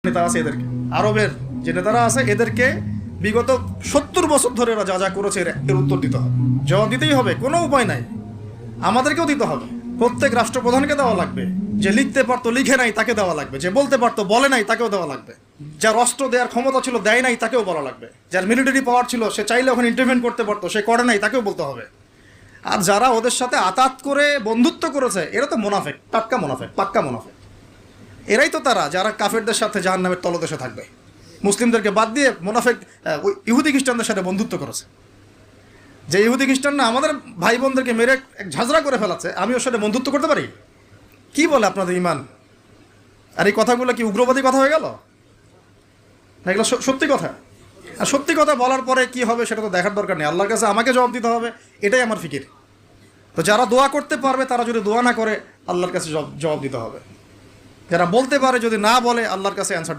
নেতা আছে এদেরকে, আরবের যে নেতারা আছে এদেরকে বিগত 70 বছর ধরে এরা যা যা করেছে এর উত্তর দিতে হবে, জবাব দিতেই হবে, কোনো উপায় নাই। আমাদেরকেও দিতে হবে, প্রত্যেক রাষ্ট্রপ্রধানকে দেওয়া লাগবে, যে লিখতে পারতো লিখে নাই তাকে দেওয়া লাগবে, যে বলতে পারতো বলে নাই তাকেও দেওয়া লাগবে, যার অস্ত্র দেওয়ার ক্ষমতা ছিল দেয় নাই তাকেও বলা লাগবে, যার মিলিটারি পাওয়ার ছিল সে চাইলে ওখানে ইন্টারভেন করতে পারতো সে করে নাই তাকেও বলতে হবে। আর যারা ওদের সাথে আতাত করে বন্ধুত্ব করেছে এরা তো মুনাফিক, টাটকা মুনাফিক, পাক্কা মুনাফিক। এরাই তো তারা যারা কাফেরদের সাথে জাহান্নামের তলদেশে থাকবে, মুসলিমদেরকে বাদ দিয়ে মুনাফিক ওই ইহুদি খ্রিস্টানদের সাথে বন্ধুত্ব করেছে। যে ইহুদি খ্রিস্টানরা আমাদের ভাই বোনদেরকে মেরে এক ঝাঁঝরা করে ফেলাচ্ছে, আমি ওর সাথে বন্ধুত্ব করতে পারি? কি বলে আপনাদের ইমান? আর এই কথাগুলো কি উগ্রবাদী কথা হয়ে গেল? না, এগুলো সত্যি কথা। আর সত্যি কথা বলার পরে কি হবে সেটা তো দেখার দরকার নেই, আল্লাহর কাছে আমাকে জবাব দিতে হবে, এটাই আমার ফিকির। তো যারা দোয়া করতে পারবে তারা যদি দোয়া না করে আল্লাহর কাছে জবাব দিতে হবে, যারা বলতে পারে যদি না বলে আল্লাহর কাছে অ্যান্সার